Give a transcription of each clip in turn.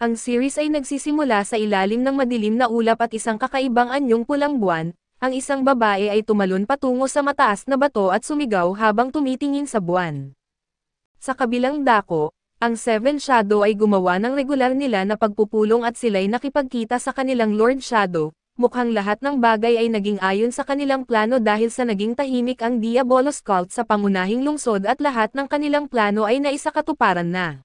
Ang series ay nagsisimula sa ilalim ng madilim na ulap at isang kakaibang anyong pulang buwan. Ang isang babae ay tumalon patungo sa mataas na bato at sumigaw habang tumitingin sa buwan. Sa kabilang dako, ang Seven Shadow ay gumawa ng regular nila na pagpupulong at sila'y nakipagkita sa kanilang Lord Shadow. Mukhang lahat ng bagay ay naging ayon sa kanilang plano dahil sa naging tahimik ang Diabolos Cult sa pangunahing lungsod at lahat ng kanilang plano ay naisakatuparan na.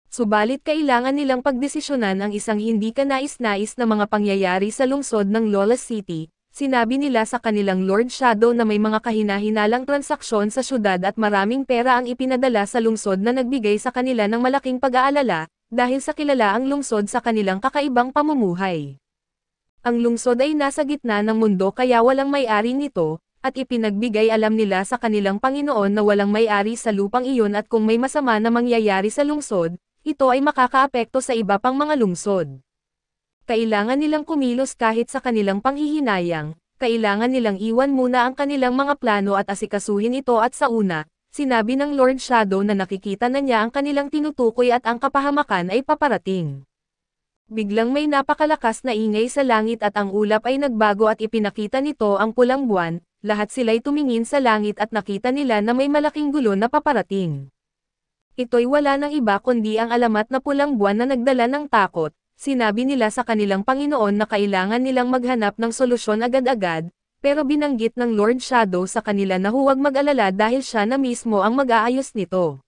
Subalit kailangan nilang pagdesisyonan ang isang hindi kanais-nais na mga pangyayari sa lungsod ng Lawless City. Sinabi nila sa kanilang Lord Shadow na may mga kahina-hinalang transaksyon sa syudad at maraming pera ang ipinadala sa lungsod na nagbigay sa kanila ng malaking pag-aalala, dahil sa kilala ang lungsod sa kanilang kakaibang pamumuhay. Ang lungsod ay nasa gitna ng mundo kaya walang may-ari nito, at ipinagbigay alam nila sa kanilang Panginoon na walang may-ari sa lupang iyon at kung may masama na mangyayari sa lungsod, ito ay makakaapekto sa iba pang mga lungsod. Kailangan nilang kumilos kahit sa kanilang panghihinayang, kailangan nilang iwan muna ang kanilang mga plano at asikasuhin ito at sa una, sinabi ng Lord Shadow na nakikita na niya ang kanilang tinutukoy at ang kapahamakan ay paparating. Biglang may napakalakas na ingay sa langit at ang ulap ay nagbago at ipinakita nito ang pulang buwan, lahat sila'y tumingin sa langit at nakita nila na may malaking gulo na paparating. Ito'y wala nang iba kundi ang alamat na pulang buwan na nagdala ng takot. Sinabi nila sa kanilang Panginoon na kailangan nilang maghanap ng solusyon agad-agad, pero binanggit ng Lord Shadow sa kanila na huwag mag-alala dahil siya na mismo ang mag-aayos nito.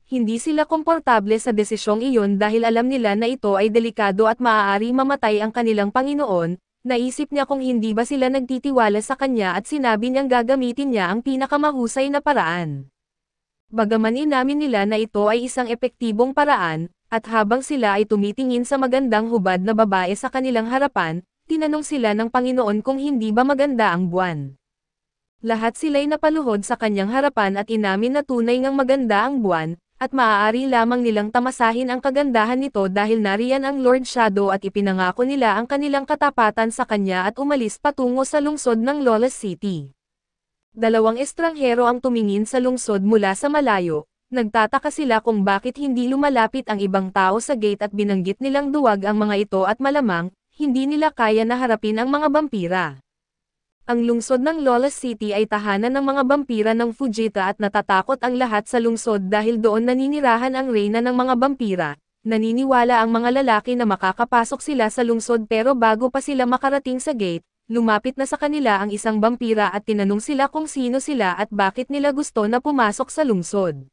Hindi sila komportable sa desisyong iyon dahil alam nila na ito ay delikado at maaari mamatay ang kanilang Panginoon. Naisip niya kung hindi ba sila nagtitiwala sa kanya at sinabi niyang gagamitin niya ang pinakamahusay na paraan. Bagaman inamin nila na ito ay isang epektibong paraan, at habang sila ay tumitingin sa magandang hubad na babae sa kanilang harapan, tinanong sila ng Panginoon kung hindi ba maganda ang buwan. Lahat sila'y napaluhod sa kanyang harapan at inamin na tunay ngang maganda ang buwan, at maaari lamang nilang tamasahin ang kagandahan nito dahil nariyan ang Lord Shadow at ipinangako nila ang kanilang katapatan sa kanya at umalis patungo sa lungsod ng Lawless City. Dalawang estranghero ang tumingin sa lungsod mula sa malayo, nagtataka sila kung bakit hindi lumalapit ang ibang tao sa gate at binanggit nilang duwag ang mga ito at malamang, hindi nila kaya na harapin ang mga vampira. Ang lungsod ng Lawless City ay tahanan ng mga vampira ng Fujita at natatakot ang lahat sa lungsod dahil doon naninirahan ang reyna ng mga vampira. Naniniwala ang mga lalaki na makakapasok sila sa lungsod pero bago pa sila makarating sa gate, lumapit na sa kanila ang isang vampira at tinanong sila kung sino sila at bakit nila gusto na pumasok sa lungsod.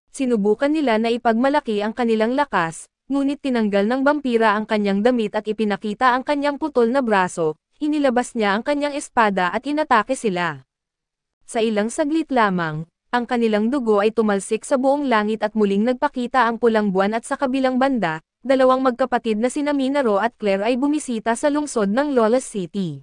Sinubukan nila na ipagmalaki ang kanilang lakas, ngunit tinanggal ng vampira ang kanyang damit at ipinakita ang kanyang putol na braso, inilabas niya ang kanyang espada at inatake sila. Sa ilang saglit lamang, ang kanilang dugo ay tumalsik sa buong langit at muling nagpakita ang pulang buwan at sa kabilang banda, dalawang magkapatid na sina Minaro at Claire ay bumisita sa lungsod ng Lawless City.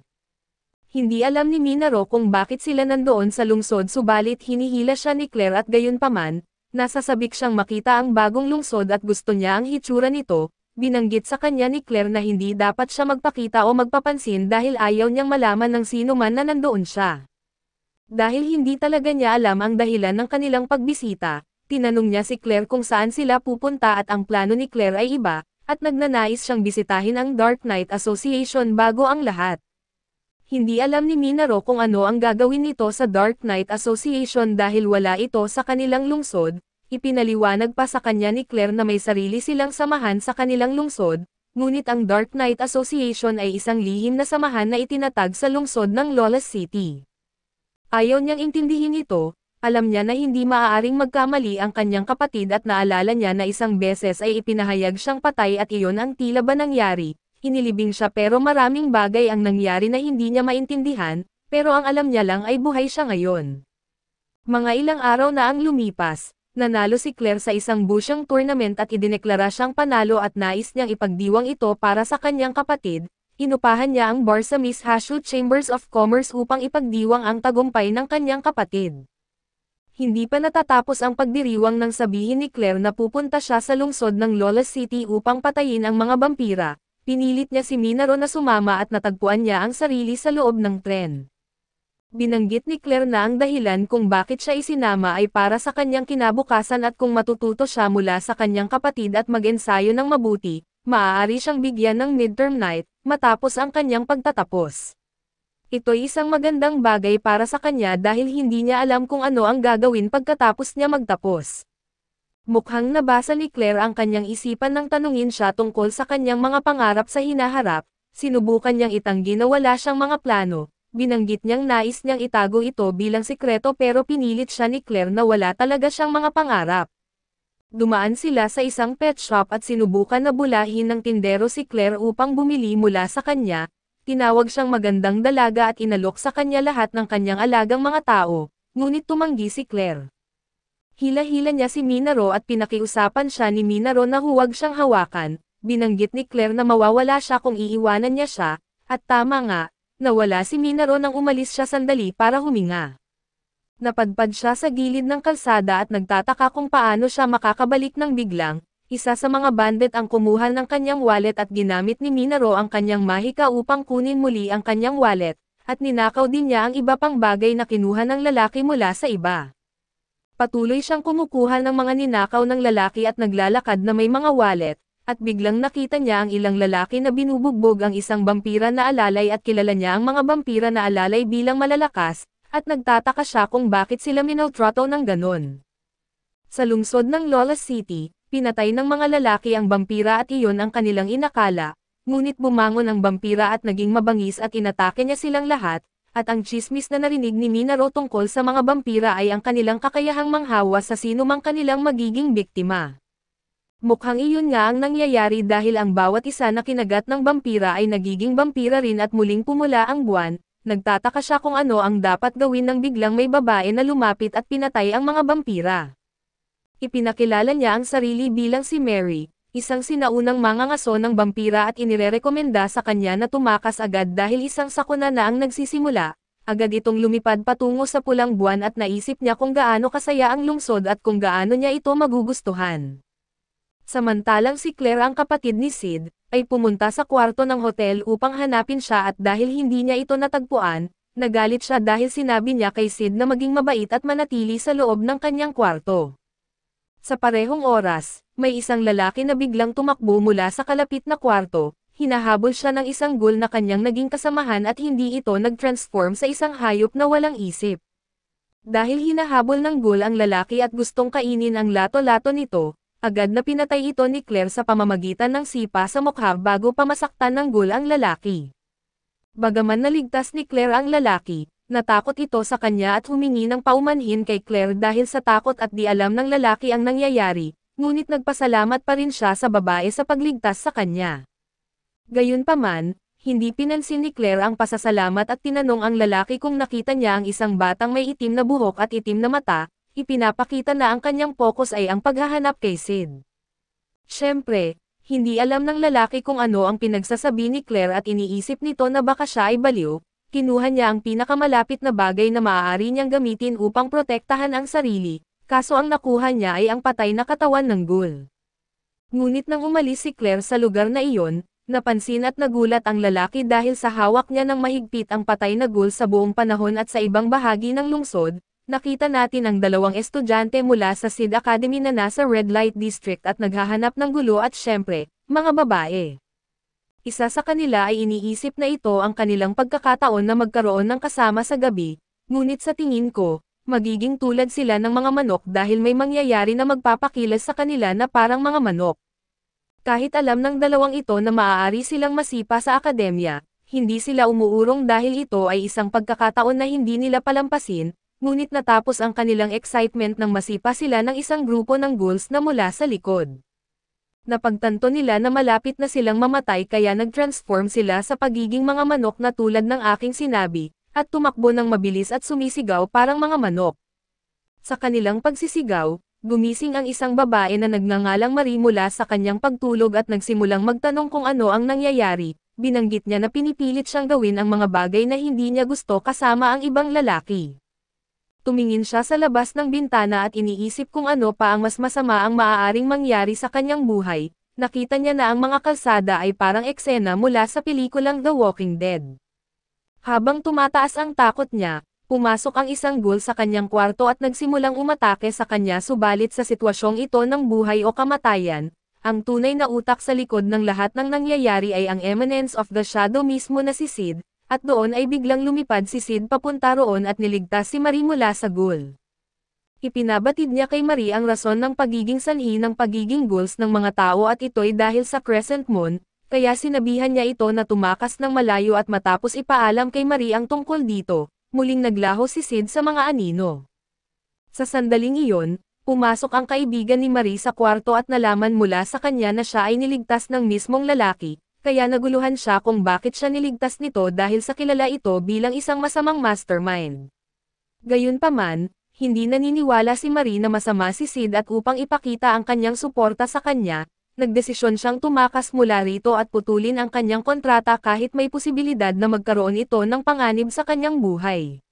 Hindi alam ni Minaro kung bakit sila nandoon sa lungsod subalit hinihila siya ni Claire at gayunpaman, nasasabik siyang makita ang bagong lungsod at gusto niya ang hitsura nito, binanggit sa kanya ni Claire na hindi dapat siya magpakita o magpapansin dahil ayaw niyang malaman ng sino man na nandoon siya. Dahil hindi talaga niya alam ang dahilan ng kanilang pagbisita, tinanong niya si Claire kung saan sila pupunta at ang plano ni Claire ay iba, at nagnanais siyang bisitahin ang Dark Knight Association bago ang lahat. Hindi alam ni Minaro kung ano ang gagawin nito sa Dark Knight Association dahil wala ito sa kanilang lungsod, ipinaliwanag pa sa kanya ni Claire na may sarili silang samahan sa kanilang lungsod, ngunit ang Dark Knight Association ay isang lihim na samahan na itinatag sa lungsod ng Lawless City. Ayaw niyang intindihin ito. Alam niya na hindi maaaring magkamali ang kanyang kapatid at naalala niya na isang beses ay ipinahayag siyang patay at iyon ang tila ba nangyari, inilibing siya pero maraming bagay ang nangyari na hindi niya maintindihan, pero ang alam niya lang ay buhay siya ngayon. Mga ilang araw na ang lumipas, nanalo si Claire sa isang busyang tournament at idineklara siyang panalo at nais niyang ipagdiwang ito para sa kanyang kapatid, inupahan niya ang bar sa Miss Hashu Chambers of Commerce upang ipagdiwang ang tagumpay ng kanyang kapatid. Hindi pa natatapos ang pagdiriwang nang sabihin ni Claire na pupunta siya sa lungsod ng Lawless City upang patayin ang mga vampira. Pinilit niya si Minaro na sumama at natagpuan niya ang sarili sa loob ng tren. Binanggit ni Claire na ang dahilan kung bakit siya isinama ay para sa kanyang kinabukasan at kung matututo siya mula sa kanyang kapatid at mag-ensayo ng mabuti, maaari siyang bigyan ng midterm night, matapos ang kanyang pagtatapos. Ito'y isang magandang bagay para sa kanya dahil hindi niya alam kung ano ang gagawin pagkatapos niya magtapos. Mukhang nabasa ni Claire ang kanyang isipan nang tanungin siya tungkol sa kanyang mga pangarap sa hinaharap, sinubukan niyang itanggi na wala siyang mga plano, binanggit niyang nais niyang itago ito bilang sikreto pero pinilit siya ni Claire na wala talaga siyang mga pangarap. Dumaan sila sa isang pet shop at sinubukan na bulahin ng tindero si Claire upang bumili mula sa kanya, tinawag siyang magandang dalaga at inalok sa kanya lahat ng kanyang alagang mga tao, ngunit tumanggi si Claire. Hila-hila niya si Minaro at pinakiusapan siya ni Minaro na huwag siyang hawakan, binanggit ni Claire na mawawala siya kung iiwanan niya siya, at tama nga, nawala si Minaro nang umalis siya sandali para huminga. Napadpad siya sa gilid ng kalsada at nagtataka kung paano siya makakabalik ng biglang, isa sa mga bandit ang kumuha ng kanyang wallet at ginamit ni Minaro ang kanyang mahika upang kunin muli ang kanyang wallet, at ninakaw din niya ang iba pang bagay na kinuha ng lalaki mula sa iba. Patuloy siyang kumukuha ng mga ninakaw ng lalaki at naglalakad na may mga wallet, at biglang nakita niya ang ilang lalaki na binubugbog ang isang vampira na alalay at kilala niya ang mga vampira na alalay bilang malalakas, at nagtataka siya kung bakit sila minaltrato ng ganon. Sa lungsod ng Lawless City, pinatay ng mga lalaki ang vampira at iyon ang kanilang inakala, ngunit bumangon ang vampira at naging mabangis at inatake niya silang lahat, at ang tsismis na narinig ni Minaro tungkol sa mga vampira ay ang kanilang kakayahang manghawa sa sino mang kanilang magiging biktima. Mukhang iyon nga ang nangyayari dahil ang bawat isa na kinagat ng vampira ay nagiging vampira rin at muling pumula ang buwan, nagtataka siya kung ano ang dapat gawin nang biglang may babae na lumapit at pinatay ang mga vampira. Ipinakilala niya ang sarili bilang si Mary, isang sinaunang mangangaso ng vampira at inirerekomenda sa kanya na tumakas agad dahil isang sakuna na ang nagsisimula, agad itong lumipad patungo sa pulang buwan at naisip niya kung gaano kasaya ang lungsod at kung gaano niya ito magugustuhan. Samantalang si Claire ang kapatid ni Sid, ay pumunta sa kwarto ng hotel upang hanapin siya at dahil hindi niya ito natagpuan, nagalit siya dahil sinabi niya kay Sid na maging mabait at manatili sa loob ng kanyang kwarto. Sa parehong oras, may isang lalaki na biglang tumakbo mula sa kalapit na kwarto, hinahabol siya ng isang ghoul na kanyang naging kasamahan at hindi ito nag-transform sa isang hayop na walang isip. Dahil hinahabol ng ghoul ang lalaki at gustong kainin ang lato-lato nito, agad na pinatay ito ni Claire sa pamamagitan ng sipa sa mukha bago pamasaktan ng ghoul ang lalaki. Bagaman naligtas ni Claire ang lalaki, natakot ito sa kanya at humingi ng paumanhin kay Claire dahil sa takot at di alam ng lalaki ang nangyayari, ngunit nagpasalamat pa rin siya sa babae sa pagligtas sa kanya. Gayunpaman, hindi pinansin ni Claire ang pasasalamat at tinanong ang lalaki kung nakita niya ang isang batang may itim na buhok at itim na mata, ipinapakita na ang kanyang focus ay ang paghahanap kay Sid. Siyempre, hindi alam ng lalaki kung ano ang pinagsasabi ni Claire at iniisip nito na baka siya ay baliw. Kinuha niya ang pinakamalapit na bagay na maaari niyang gamitin upang protektahan ang sarili, kaso ang nakuha niya ay ang patay na katawan ng ghoul. Ngunit nang umalis si Claire sa lugar na iyon, napansin at nagulat ang lalaki dahil sa hawak niya ng mahigpit ang patay na ghoul sa buong panahon at sa ibang bahagi ng lungsod, nakita natin ang dalawang estudyante mula sa Sid Academy na nasa Red Light District at naghahanap ng gulo at syempre, mga babae. Isa sa kanila ay iniisip na ito ang kanilang pagkakataon na magkaroon ng kasama sa gabi, ngunit sa tingin ko, magiging tulad sila ng mga manok dahil may mangyayari na magpapakilos sa kanila na parang mga manok. Kahit alam ng dalawang ito na maaari silang masipa sa akademya, hindi sila umuurong dahil ito ay isang pagkakataon na hindi nila palampasin, ngunit natapos ang kanilang excitement nang masipa sila ng isang grupo ng ghouls na mula sa likod. Napagtanto nila na malapit na silang mamatay kaya nag-transform sila sa pagiging mga manok na tulad ng aking sinabi, at tumakbo ng mabilis at sumisigaw parang mga manok. Sa kanilang pagsisigaw, gumising ang isang babae na nagngangalang Marie mula sa kanyang pagtulog at nagsimulang magtanong kung ano ang nangyayari, binanggit niya na pinipilit siyang gawin ang mga bagay na hindi niya gusto kasama ang ibang lalaki. Tumingin siya sa labas ng bintana at iniisip kung ano pa ang mas masama ang maaaring mangyari sa kanyang buhay. Nakita niya na ang mga kalsada ay parang eksena mula sa pelikulang The Walking Dead. Habang tumataas ang takot niya, pumasok ang isang ghoul sa kanyang kwarto at nagsimulang umatake sa kanya subalit sa sitwasyong ito ng buhay o kamatayan, ang tunay na utak sa likod ng lahat ng nangyayari ay ang Eminence of the Shadow mismo na si Sid, at doon ay biglang lumipad si Sid papunta roon at niligtas si Marie mula sa ghoul. Ipinabatid niya kay Marie ang rason ng pagiging sanhi ng pagiging ghouls ng mga tao at ito'y dahil sa Crescent Moon, kaya sinabihan niya ito na tumakas ng malayo at matapos ipaalam kay Marie ang tungkol dito, muling naglaho si Sid sa mga anino. Sa sandaling iyon, pumasok ang kaibigan ni Marie sa kwarto at nalaman mula sa kanya na siya ay niligtas ng mismong lalaki, kaya naguluhan siya kung bakit siya niligtas nito dahil sa kilala ito bilang isang masamang mastermind. Gayunpaman, hindi naniniwala si Marie na masama si Sid at upang ipakita ang kanyang suporta sa kanya, nagdesisyon siyang tumakas mula rito at putulin ang kanyang kontrata kahit may posibilidad na magkaroon ito ng panganib sa kanyang buhay.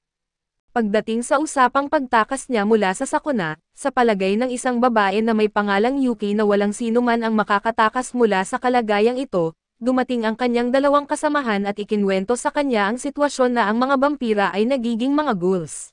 Pagdating sa usapang pagtakas niya mula sa sakuna, sa palagay ng isang babae na may pangalang Yuki na walang sino man ang makakatakas mula sa kalagayang ito, dumating ang kanyang dalawang kasamahan at ikinwento sa kanya ang sitwasyon na ang mga vampira ay nagiging mga ghouls.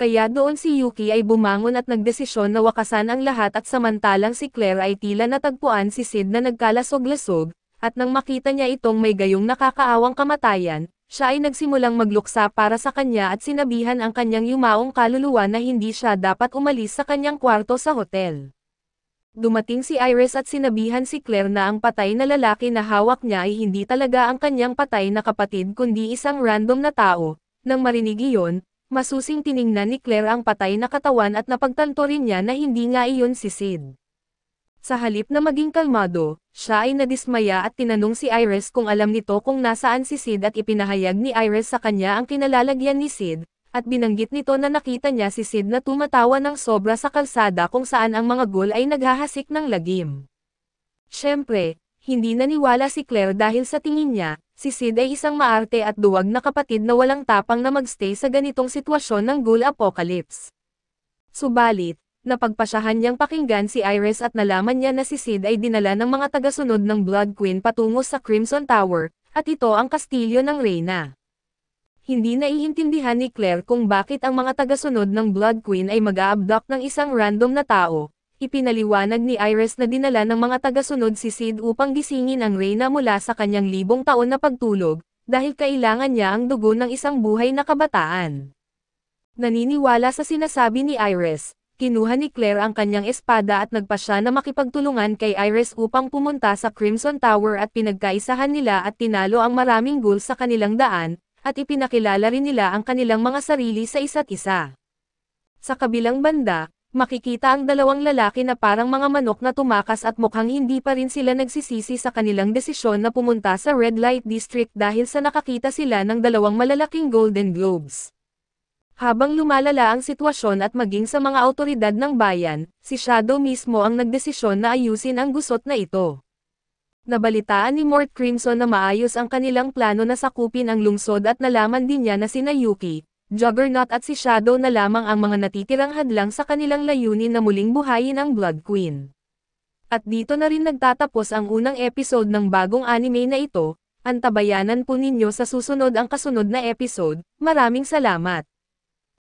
Kaya doon si Yuki ay bumangon at nagdesisyon na wakasan ang lahat at samantalang si Claire ay tila natagpuan si Sid na nagkalasog-lasog, at nang makita niya itong may gayong nakakaawang kamatayan, siya ay nagsimulang magluksa para sa kanya at sinabihan ang kanyang yumaong kaluluwa na hindi siya dapat umalis sa kanyang kwarto sa hotel. Dumating si Iris at sinabihan si Claire na ang patay na lalaki na hawak niya ay hindi talaga ang kanyang patay na kapatid kundi isang random na tao. Nang marinig iyon, masusing tiningnan ni Claire ang patay na katawan at napagtanto rin niya na hindi nga iyon si Sid. Sa halip na maging kalmado, siya ay nadismaya at tinanong si Iris kung alam nito kung nasaan si Sid at ipinahayag ni Iris sa kanya ang kinalalagyan ni Sid, at binanggit nito na nakita niya si Sid na tumatawa ng sobra sa kalsada kung saan ang mga ghoul ay naghahasik ng lagim. Siyempre, hindi naniwala si Claire dahil sa tingin niya, si Sid ay isang maarte at duwag na kapatid na walang tapang na magstay sa ganitong sitwasyon ng ghoul apocalypse. Subalit, napagpasyahan niyang pakinggan si Iris at nalaman niya na si Sid ay dinala ng mga tagasunod ng Blood Queen patungo sa Crimson Tower, at ito ang kastilyo ng Reyna. Hindi naiintindihan ni Claire kung bakit ang mga tagasunod ng Blood Queen ay mag-a-abduct ng isang random na tao. Ipinaliwanag ni Iris na dinala ng mga tagasunod si Sid upang gisingin ang Reyna mula sa kanyang libong taon na pagtulog, dahil kailangan niya ang dugo ng isang buhay na kabataan. Naniniwala sa sinasabi ni Iris, kinuha ni Claire ang kanyang espada at nagpa siya na makipagtulungan kay Iris upang pumunta sa Crimson Tower at pinagkaisahan nila at tinalo ang maraming ghouls sa kanilang daan, at ipinakilala rin nila ang kanilang mga sarili sa isa't isa. Sa kabilang banda, makikita ang dalawang lalaki na parang mga manok na tumakas at mukhang hindi pa rin sila nagsisisi sa kanilang desisyon na pumunta sa Red Light District dahil sa nakakita sila ng dalawang malalaking Golden Globes. Habang lumalala ang sitwasyon at maging sa mga awtoridad ng bayan, si Shadow mismo ang nagdesisyon na ayusin ang gusot na ito. Nabalitaan ni Mort Crimson na maayos ang kanilang plano na sakupin ang lungsod at nalaman din niya na sina Yuki, Juggernaut at si Shadow na lamang ang mga natitirang hadlang sa kanilang layunin na muling buhayin ang Blood Queen. At dito na rin nagtatapos ang unang episode ng bagong anime na ito. Antabayanan po ninyo sa susunod ang kasunod na episode. Maraming salamat.